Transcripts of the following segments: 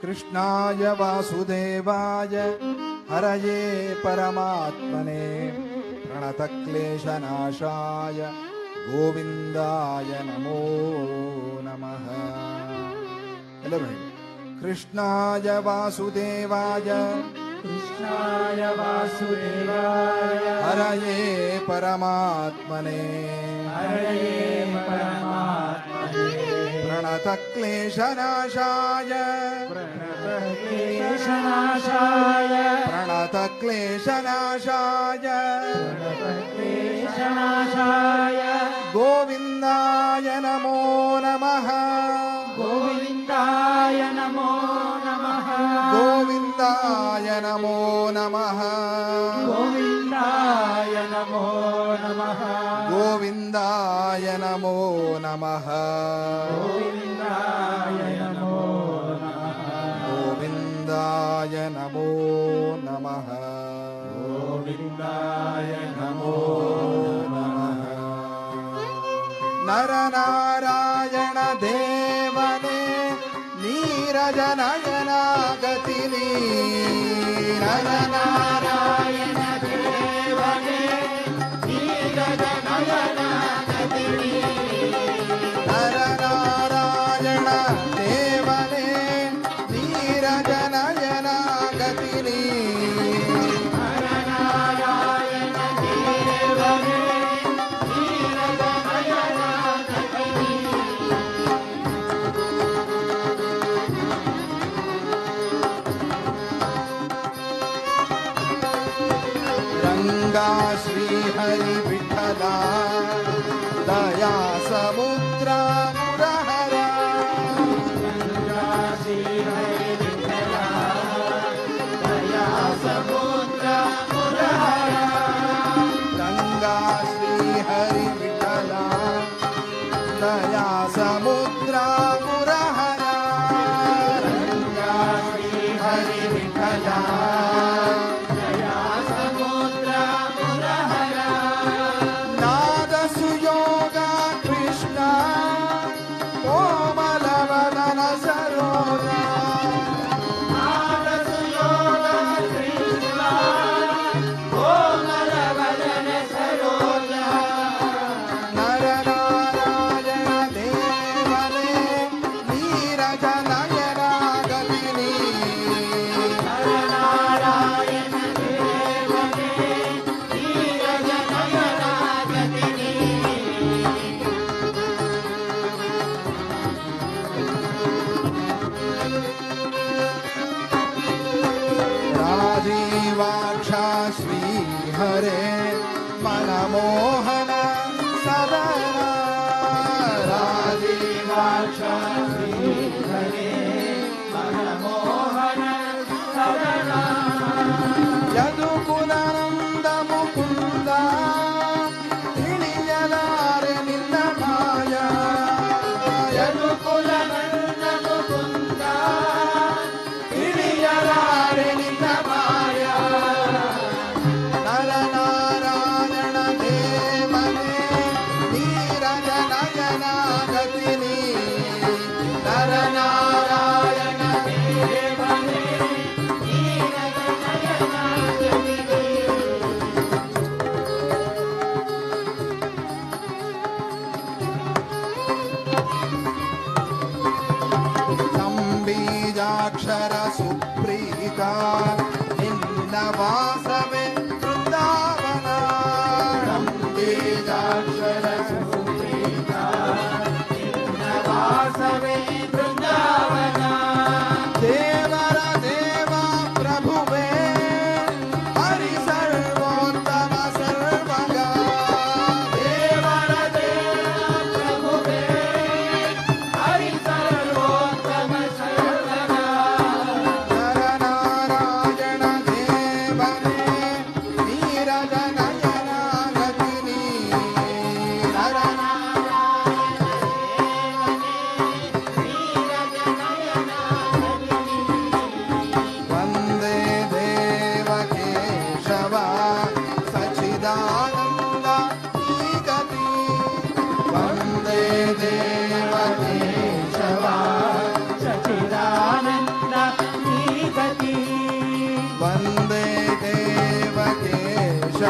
कृष्णाय वासुदेवाय हरये परमात्मने प्रणतक्लेशनाशाय गोविंदाय नमो नमः. ಎಲ್ಲರೂ ಹೇಳಿ. कृष्णाय वासुदेवाय कृष्णाय वासुदेवाय हरये परमात्मने हरये परमात्मने प्रणतक्लेशनाशाय प्रणतक्लेशनाशाय प्रणतक्लेशनाशाय प्रणतक्लेशनाशाय गोविंदाय नमो नमः. गोविंदाय नमो नमः. गोविंदाय नमो नमः. गोविंदाय नमो नमः. गोविंदाय नमो नमः. गोविंदाय नमो नमः. गोविंदाय नमो नमः. गोविंदाय नमो नमः. नरनारायण देवने नीरज नयनागतिनी नरनारायण देवने नीरज नयनागतिनी नरनारायण देवने नीरज नयनागतिनी नरनारायण देवने नीरज नयनागतिनी रंगा श्री हरि विठला दया समुद्रा मुरहरा श्री हरि विठला दया समुद्र मुरहरा गंगा श्री हरि विठला दया समुद्रा मुरहरा गंगा श्री हरि विठला दया समुद्र मुरहरा नाद सुयोगा कृष्ण कोमल वदन सरोजा नाद सुयोग कृष्ण कोमल वदन सरोजा नर नारायण देवने नीरज नयनागतिनी नरनारायण देवने नीरज नयनागतिनी राजीवाक्षा श्रीहरे मनमोहन सदना राजीवाक्षा श्रीहरे मनमोहन सदना यदुकुलनंद मुकुंद ತಿಳಿಯಲಾರೆ ನಿನ್ನ ಮಾಯ ಯದುಕುಲನಂದ ಮುಕುಂದ ತಿಳಿಯಲಾರೆ ನಿನ್ನ ಮಾಯ ನರ ನಾರಾಯಣ ದೇವನೇ ನೀರಜ ನಯನಾಗತಿನಿ ನರನಾರಾಯಣ ದೇವನೇ ನೀರಜ ನಯನಾಗತಿನಿ ಸಂಬೀಜಾಕ್ಷರ ಸುಪ್ರೀತ ನಿನ್ನ ವಾಸವೇ ಬೃಂದಾವನ ಬೀಜಾಕ್ಷರ ಸುಪ್ರೀತ ನಿನ್ನ ವಾಸವೇ ಬೃಂದಾವನ ದೇವರ ದೇವ ಪ್ರಭುವೇ ಹರಿ ಸರ್ವೋತ್ತಮ ಸರ್ವಗ ದೇವರ ದೇವ ಪ್ರಭುವೇ ಹರಿ ಸರ್ವೋತ್ತಮ ಸರ್ವಗ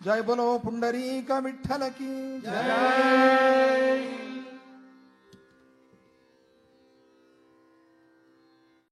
जय बोलो पुंडरीक विठ्ठल की जय